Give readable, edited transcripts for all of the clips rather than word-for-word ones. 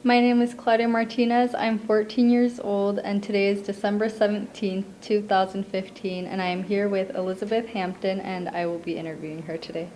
My name is Claudia Martinez. I'm 14 years old, and today is December 17th, 2015, and I am here with Elisabeth Hampton, and I will be interviewing her today.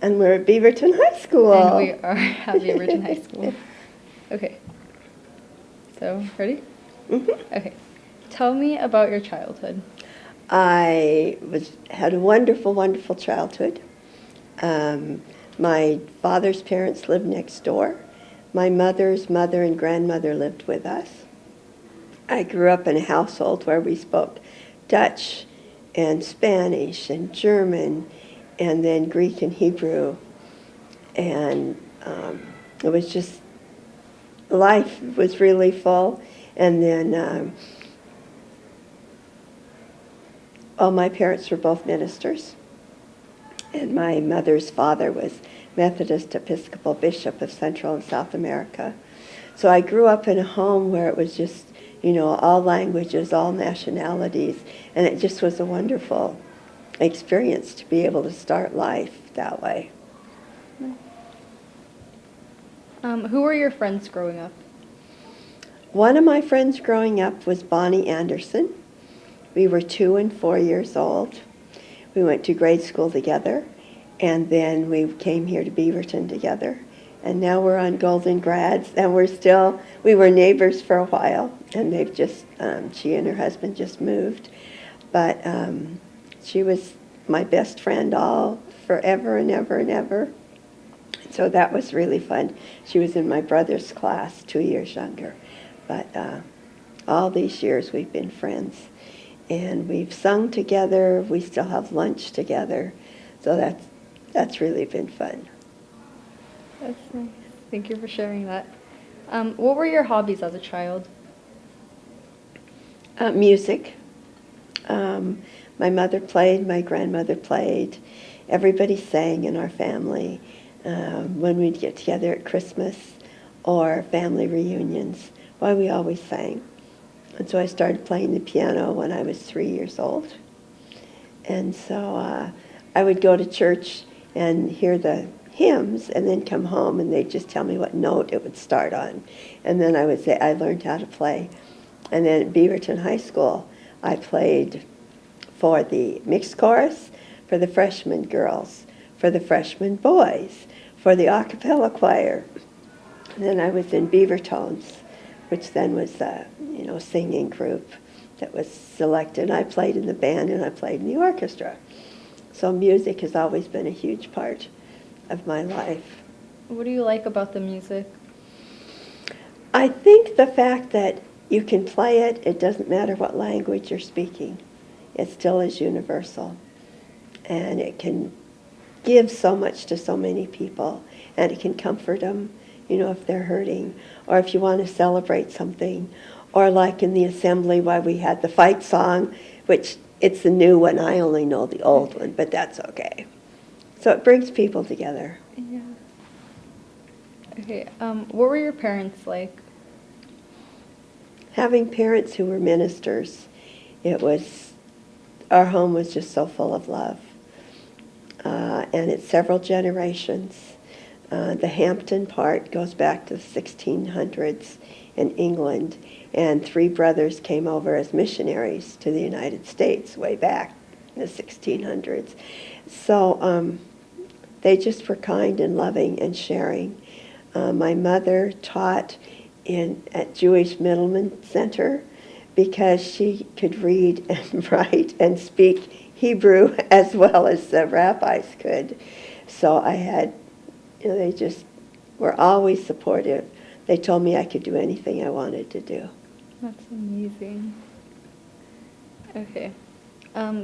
And we're at Beaverton High School. And we are at Beaverton High School. Okay. So, ready? Mm-hmm. Okay. Tell me about your childhood. I had a wonderful, wonderful childhood. My father's parents lived next door. My mother's mother and grandmother lived with us. I grew up in a household where we spoke Dutch and Spanish and German and then Greek and Hebrew. And it was just, life was really full. And then all my parents were both ministers. And my mother's father was Methodist Episcopal Bishop of Central and South America. So I grew up in a home where it was just, all languages, all nationalities, and it just was a wonderful experience to be able to start life that way. Who were your friends growing up? One of my friends growing up was Bonnie Anderson. We were 2 and 4 years old. We went to grade school together, and then we came here to Beaverton together. And now we're on Golden Grads, and we were neighbors for a while, and they've just, she and her husband just moved. But she was my best friend all forever and ever and ever. So that was really fun. She was in my brother's class, 2 years younger. But all these years we've been friends. And we've sung together. We still have lunch together. So that's really been fun. That's nice. Thank you for sharing that. What were your hobbies as a child? Music. My mother played, my grandmother played. Everybody sang in our family when we'd get together at Christmas or family reunions. Why, we always sang. And so I started playing the piano when I was 3 years old. And so I would go to church and hear the hymns and then come home and they'd just tell me what note it would start on. And then I would say, I learned how to play. And then at Beaverton High School, I played for the mixed chorus, for the freshman girls, for the freshman boys, for the a cappella choir. And then I was in Beavertones, which then was a singing group that was selected. I played in the band and I played in the orchestra. So music has always been a huge part of my life. What do you like about the music? I think the fact that you can play it, it doesn't matter what language you're speaking. It still is universal. And it can give so much to so many people. And it can comfort them, if they're hurting, or if you want to celebrate something, or like in the assembly why we had the fight song, which it's the new one. I only know the old one, but that's okay. So it brings people together. Yeah. Okay. What were your parents like? Having parents who were ministers, our home was just so full of love. And it's several generations. The Hampton part goes back to the 1600s in England, and 3 brothers came over as missionaries to the United States way back in the 1600s. So they just were kind and loving and sharing. My mother taught at Jewish Middleman Center because she could read and write and speak Hebrew as well as the rabbis could. So I had, they just were always supportive. They told me I could do anything I wanted to do. That's amazing. Okay.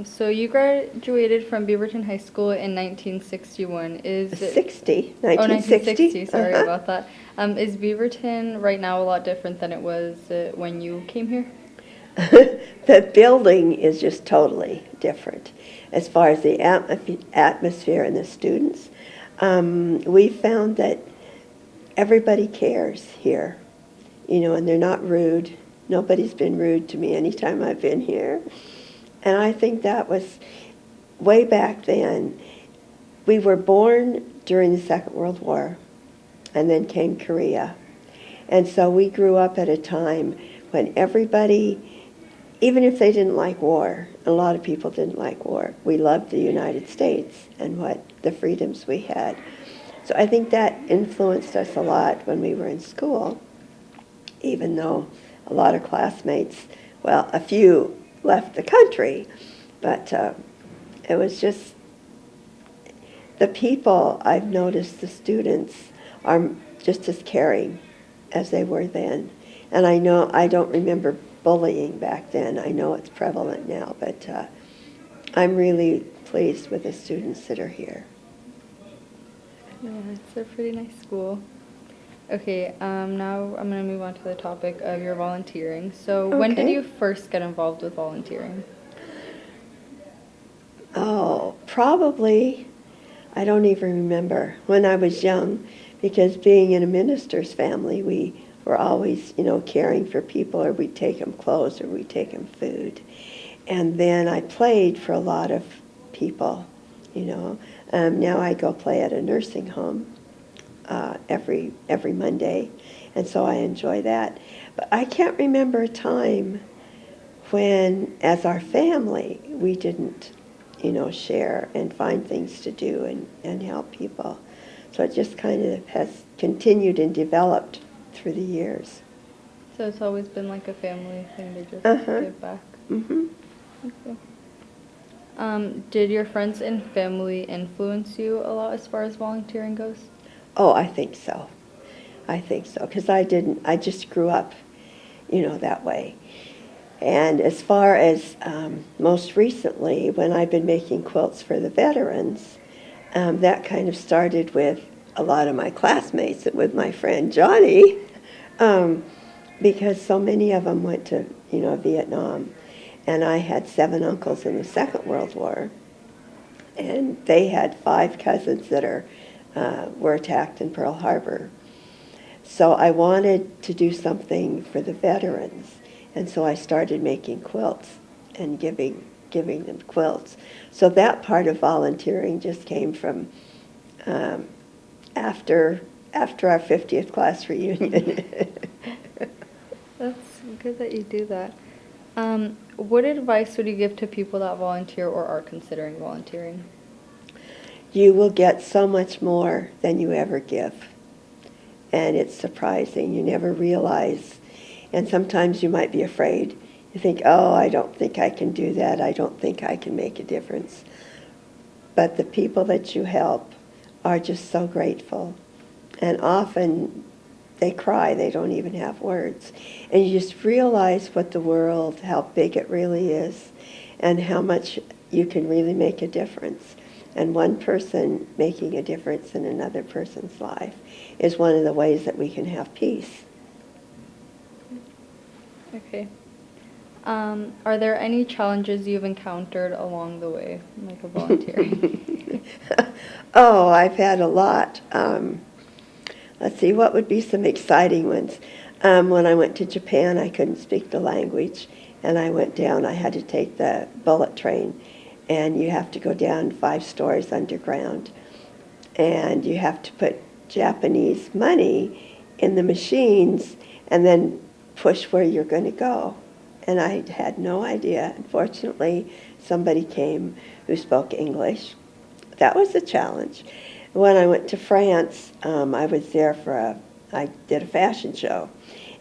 So you graduated from Beaverton High School in 1961. Is it 1960. 1960, sorry about that. Is Beaverton right now a lot different than it was when you came here? The building is just totally different as far as the atmosphere and the students. We found that everybody cares here, and they're not rude. Nobody's been rude to me anytime I've been here. And I think that was way back then. We were born during the Second World War, and then came Korea. And so we grew up at a time when everybody, even if they didn't like war, a lot of people didn't like war, we loved the United States and what the freedoms we had. So I think that influenced us a lot when we were in school, even though a lot of classmates, well, a few left the country, but it was just the people. I've noticed the students are just as caring as they were then. And I know, I don't remember bullying back then. I know it's prevalent now, but I'm really pleased with the students that are here. Yeah, it's a pretty nice school. Okay, now I'm going to move on to the topic of your volunteering. So when did Okay. you first get involved with volunteering? Oh, probably, I don't even remember, when I was young, because being in a minister's family, we were always, caring for people, or we'd take them clothes, or we'd take them food. And then I played for a lot of people, Now I go play at a nursing home every Monday, and so I enjoy that. But I can't remember a time when, as our family, we didn't, share and find things to do and help people. So it just kind of has continued and developed through the years. So it's always been like a family thing to just Uh-huh. give back. Mm-hmm. Okay. Did your friends and family influence you a lot as far as volunteering goes? Oh, I think so. Because I just grew up, that way. And as far as most recently, when I've been making quilts for the veterans, that kind of started with a lot of my classmates, with my friend Johnny, because so many of them went to, Vietnam. And I had 7 uncles in the Second World War, and they had 5 cousins that were attacked in Pearl Harbor. So I wanted to do something for the veterans, and so I started making quilts and giving them quilts. So that part of volunteering just came from after our 50th class reunion. That's good that you do that. What advice would you give to people that volunteer or are considering volunteering? You will get so much more than you ever give. And it's surprising. You never realize. And sometimes you might be afraid. You think, oh, I don't think I can do that. I don't think I can make a difference. But the people that you help are just so grateful. And often they cry. They don't even have words. And you just realize what the world, how big it really is, and how much you can really make a difference. And one person making a difference in another person's life is one of the ways that we can have peace. Okay. Are there any challenges you've encountered along the way, like a volunteering? Oh, I've had a lot. Let's see, what would be some exciting ones? When I went to Japan, I couldn't speak the language, and I went down. I had to take the bullet train, and you have to go down 5 stories underground, and you have to put Japanese money in the machines and then push where you're going to go. And I had no idea. Unfortunately, somebody came who spoke English. That was a challenge. When I went to France, I was there I did a fashion show.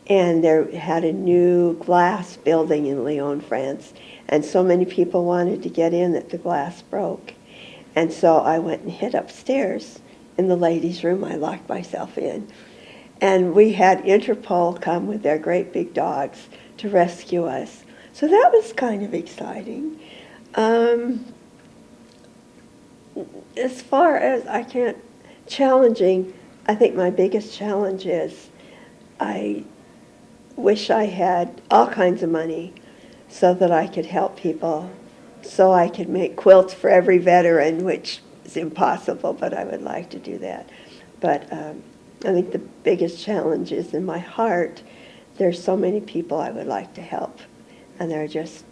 And they had a new glass building in Lyon, France. And so many people wanted to get in that the glass broke. And so I went and hid upstairs in the ladies' room. I locked myself in. And we had Interpol come with their great big dogs to rescue us. So that was kind of exciting. As far as challenging, I think my biggest challenge is I wish I had all kinds of money so that I could help people, so I could make quilts for every veteran, which is impossible, but I would like to do that. But I think the biggest challenge is in my heart. There's so many people I would like to help, and there just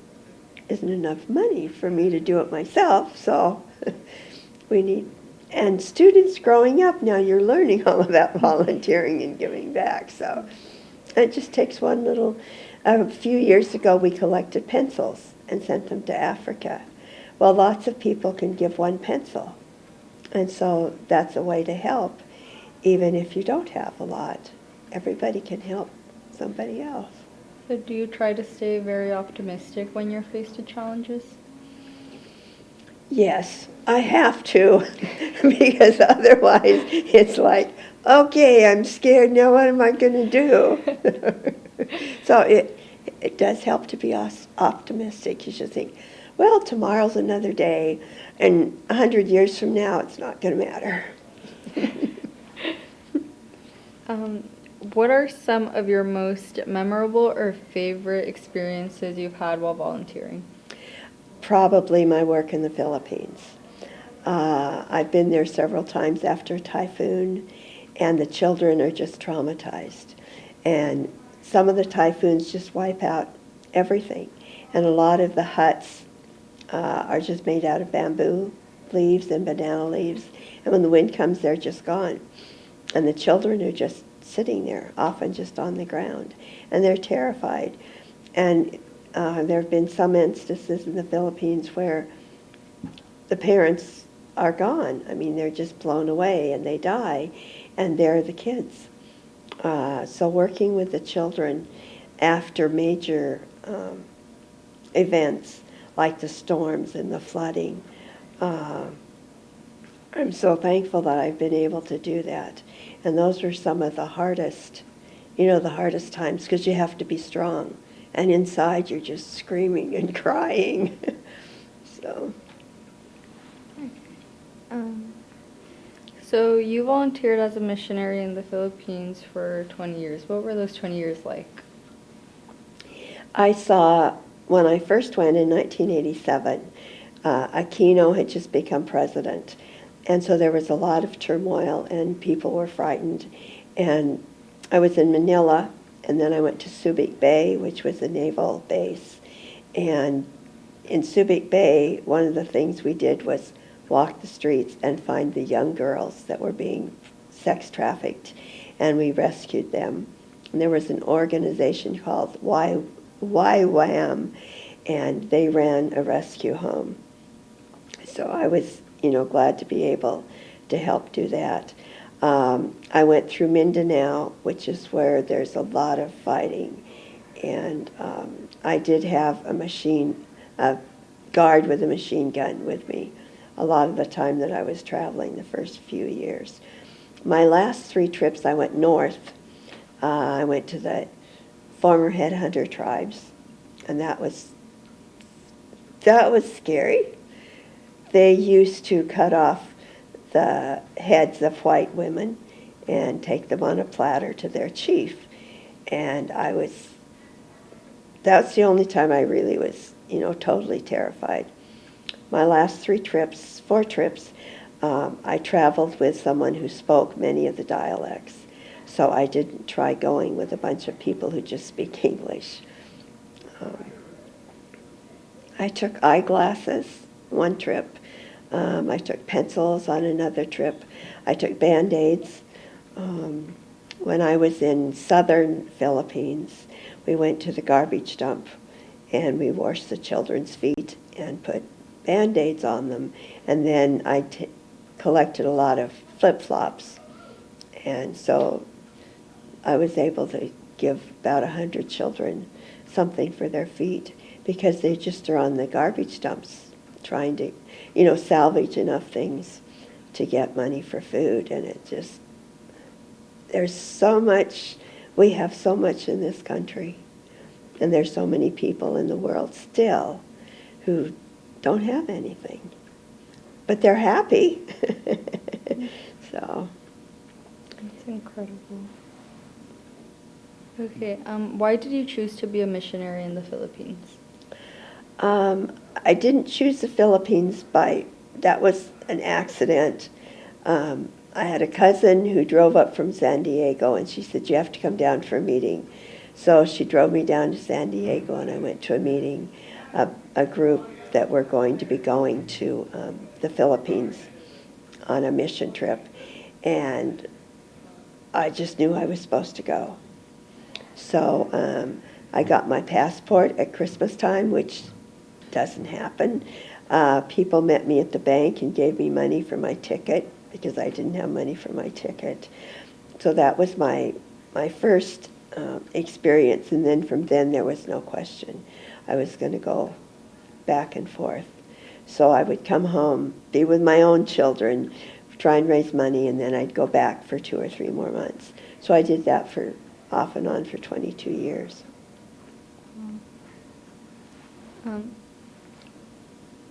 isn't enough money for me to do it myself, so we need and students growing up now, you're learning all about volunteering and giving back. So it just takes one little. A few years ago, we collected pencils and sent them to Africa. Well, lots of people can give one pencil, and so that's a way to help, even if you don't have a lot. Everybody can help somebody else. So do you try to stay very optimistic when you're faced with challenges? Yes, I have to, because otherwise it's like, okay, I'm scared, now what am I going to do? So it does help to be optimistic. You should think, well, tomorrow's another day, and 100 years from now, it's not going to matter. What are some of your most memorable or favorite experiences you've had while volunteering? Probably my work in the Philippines. I've been there several times after a typhoon, and the children are just traumatized. And some of the typhoons just wipe out everything. And a lot of the huts are just made out of bamboo leaves and banana leaves. And when the wind comes, they're just gone. And the children are just sitting there, often just on the ground. And they're terrified. And there have been some instances in the Philippines where the parents are gone. I mean, they're just blown away and they die, and they're the kids. So working with the children after major events like the storms and the flooding, I'm so thankful that I've been able to do that. And those were some of the hardest, the hardest times, because you have to be strong. And inside you're just screaming and crying. So. So you volunteered as a missionary in the Philippines for 20 years. What were those 20 years like? I saw, when I first went in 1987, Aquino had just become president. And so there was a lot of turmoil and people were frightened. And I was in Manila, and then I went to Subic Bay, which was a naval base. And in Subic Bay, one of the things we did was walk the streets and find the young girls that were being sex trafficked, and we rescued them. And there was an organization called YWAM, and they ran a rescue home. So I was, glad to be able to help do that. I went through Mindanao, which is where there's a lot of fighting, and I did have a guard with a machine gun with me a lot of the time that I was traveling the first few years. My last 3 trips, I went north. I went to the former headhunter tribes, and that was scary. They used to cut off the heads of white women and take them on a platter to their chief. And that's the only time I really was, totally terrified. My last 4 trips, I traveled with someone who spoke many of the dialects. So I didn't try going with a bunch of people who just speak English. I took eyeglasses one trip. I took pencils on another trip. I took Band-Aids. When I was in southern Philippines, we went to the garbage dump and we washed the children's feet and put Band-Aids on them. And then I collected a lot of flip-flops. And so I was able to give about 100 children something for their feet, because they just are on the garbage dumps trying to, salvage enough things to get money for food. And there's so much, we have so much in this country, and there's so many people in the world still who don't have anything, but they're happy. So. That's incredible. Okay, why did you choose to be a missionary in the Philippines? I didn't choose the Philippines that was an accident. I had a cousin who drove up from San Diego, and she said, you have to come down for a meeting. So she drove me down to San Diego, and I went to a meeting, a group that were going to be going to the Philippines on a mission trip, and I just knew I was supposed to go. So I got my passport at Christmas time, which doesn't happen. People met me at the bank and gave me money for my ticket because I didn't have money for my ticket. So that was my first experience, and then from then there was no question. I was going to go back and forth. So I would come home, be with my own children, try and raise money, and then I'd go back for 2 or 3 more months. So I did that for off and on for 22 years.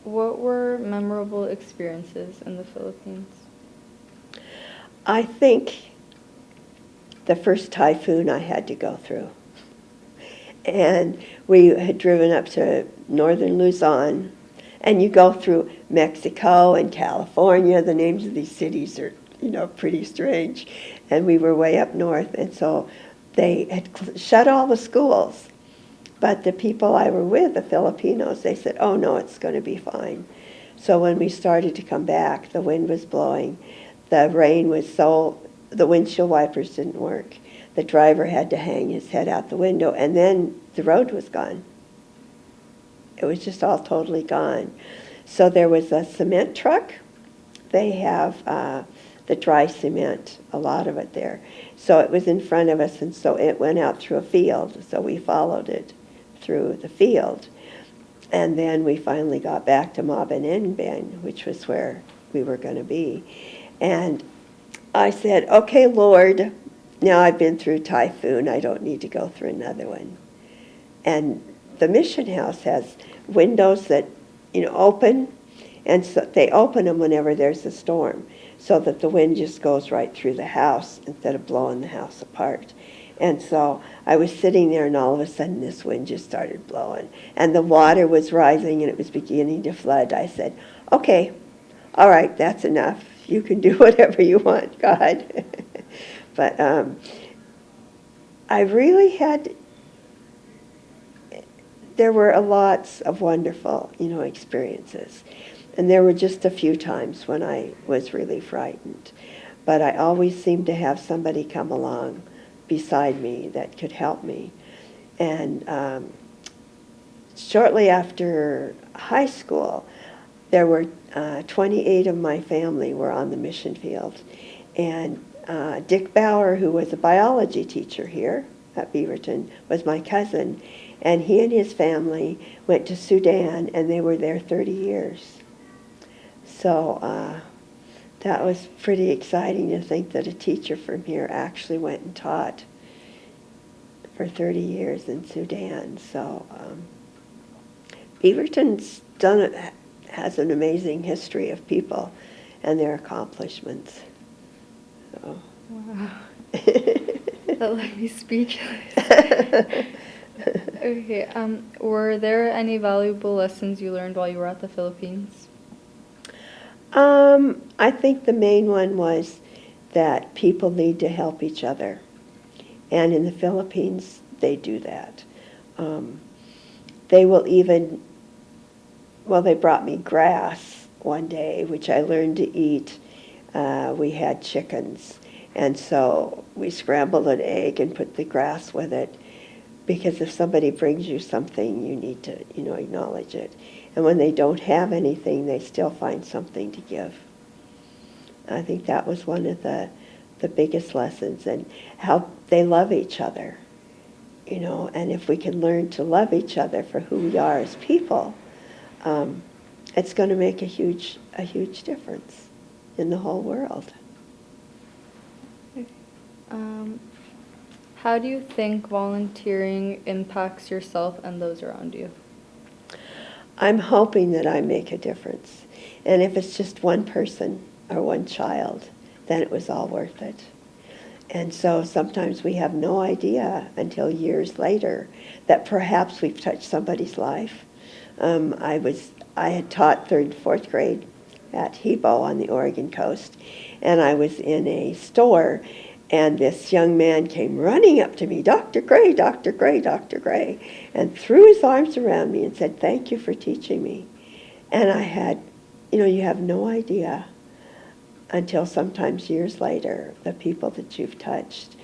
What were memorable experiences in the Philippines? I think the first typhoon I had to go through. And we had driven up to northern Luzon, and you go through Mexico and California. The names of these cities are, pretty strange. And we were way up north, and so they had shut all the schools. But the people I were with, the Filipinos, they said, oh no, it's going to be fine. So when we started to come back, the wind was blowing. The rain was the windshield wipers didn't work. The driver had to hang his head out the window, and then the road was gone. It was just all totally gone. So there was a cement truck. They have the dry cement, a lot of it there. So it was in front of us, and so it went out through a field, so we followed it through the field. And then we finally got back to Mabanenben, which was where we were going to be. And I said, okay, Lord, now I've been through typhoon, I don't need to go through another one. And the mission house has windows that, open, and so they open them whenever there's a storm, so that the wind just goes right through the house instead of blowing the house apart. And so I was sitting there, and all of a sudden this wind just started blowing, and the water was rising, and it was beginning to flood. I said, okay, all right, that's enough. You can do whatever you want, God. But I really there were lots of wonderful, experiences. And there were just a few times when I was really frightened. But I always seemed to have somebody come along beside me that could help me. And shortly after high school, there were 28 of my family were on the mission field. And Dick Bauer, who was a biology teacher here at Beaverton, was my cousin. And he and his family went to Sudan, and they were there 30 years. So that was pretty exciting to think that a teacher from here actually went and taught for 30 years in Sudan. So Beaverton's has an amazing history of people and their accomplishments. So. Wow. That left me speechless. Okay, were there any valuable lessons you learned while you were at the Philippines? I think the main one was that people need to help each other. And in the Philippines, they do that. They will even, they brought me grass one day, which I learned to eat. We had chickens, and so we scrambled an egg and put the grass with it, because if somebody brings you something, you need to, acknowledge it. And when they don't have anything, they still find something to give. I think that was one of the biggest lessons, and how they love each other, and if we can learn to love each other for who we are as people, it's going to make a huge difference in the whole world. How do you think volunteering impacts yourself and those around you? I'm hoping that I make a difference. And if it's just one person or one child, then it was all worth it. And so sometimes we have no idea until years later that perhaps we've touched somebody's life. I had taught 3rd and 4th grade at Hebo on the Oregon coast, and I was in a store, and this young man came running up to me, Dr. Gray, Dr. Gray, Dr. Gray, and threw his arms around me and said, thank you for teaching me. And I had, you have no idea until sometimes years later, the people that you've touched.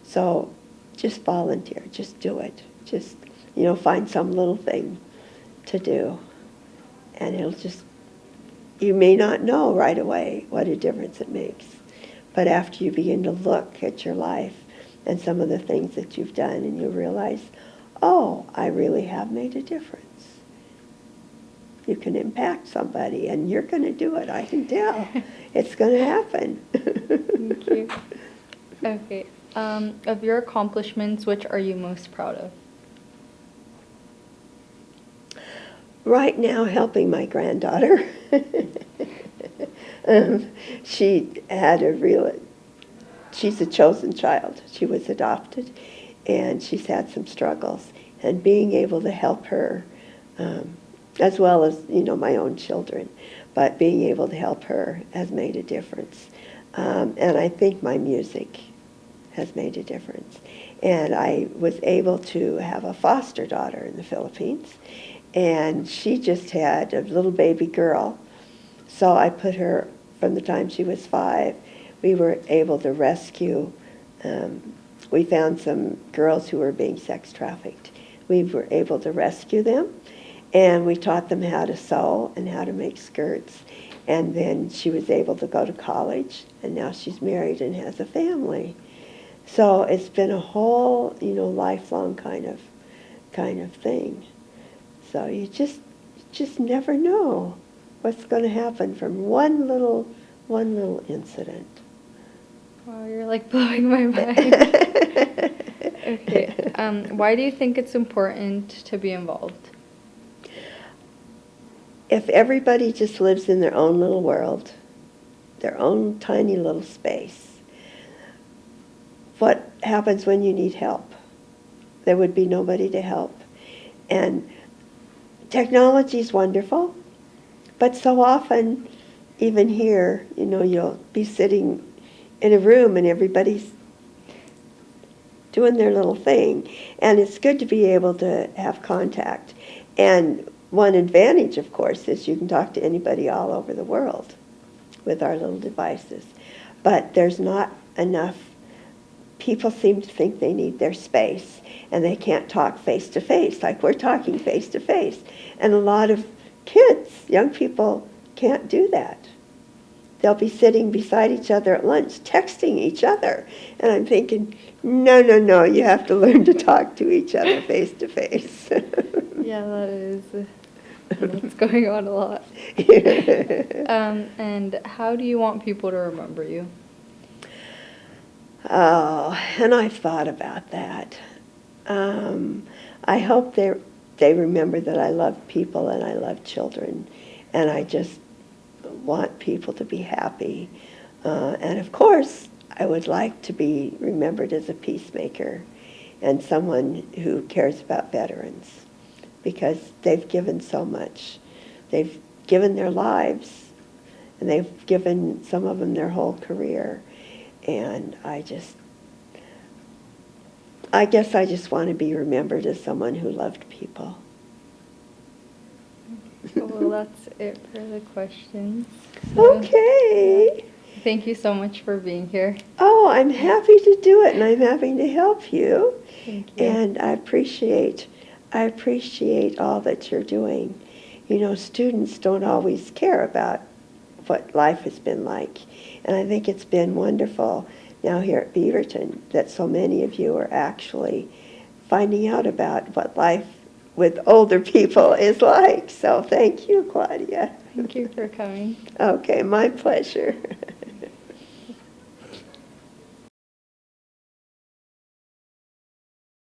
So just volunteer, just do it. Just, find some little thing to do. And you may not know right away what a difference it makes. But after you begin to look at your life and some of the things that you've done, and you realize, oh, I really have made a difference. You can impact somebody, and you're going to do it, I can tell. It's going to happen. Thank you. Okay. Of your accomplishments, which are you most proud of? Right now, helping my granddaughter. She had she's a chosen child. She was adopted, and she's had some struggles. And being able to help her, as well as, my own children, but being able to help her has made a difference. And I think my music has made a difference. And I was able to have a foster daughter in the Philippines, and she just had a little baby girl. So I put her, from the time she was 5, we were able to rescue. We found some girls who were being sex trafficked. We were able to rescue them, and we taught them how to sew and how to make skirts. And then she was able to go to college, and now she's married and has a family. So it's been a whole, lifelong kind of thing. So you just never know what's going to happen from one little incident. Wow, you're like blowing my mind. Okay. Why do you think it's important to be involved? If everybody just lives in their own little world, their own tiny little space, what happens when you need help? There would be nobody to help. And technology is wonderful, but so often, even here, you'll be sitting in a room and everybody's doing their little thing. And it's good to be able to have contact. And one advantage, of course, is you can talk to anybody all over the world with our little devices. But there's not enough. People seem to think they need their space, and they can't talk face-to-face like we're talking face-to-face. And a lot of kids, young people, can't do that. They'll be sitting beside each other at lunch, texting each other. And I'm thinking, no, you have to learn to talk to each other face-to-face. Yeah, that's going on a lot. And how do you want people to remember you? Oh, and I've thought about that. I hope they remember that I love people and I love children, and I just want people to be happy. And of course, I would like to be remembered as a peacemaker and someone who cares about veterans, because they've given so much. They've given their lives, and they've given, some of them, their whole career. And I guess I just want to be remembered as someone who loved people. Well, that's it for the questions. So, Okay. thank you so much for being here. Oh, I'm happy to do it, and I'm happy to help you. Thank you. And I appreciate all that you're doing. Students don't always care about what life has been like. And I think it's been wonderful now here at Beaverton that so many of you are actually finding out about what life with older people is like. So thank you, Claudia. Thank you for coming. Okay, my pleasure.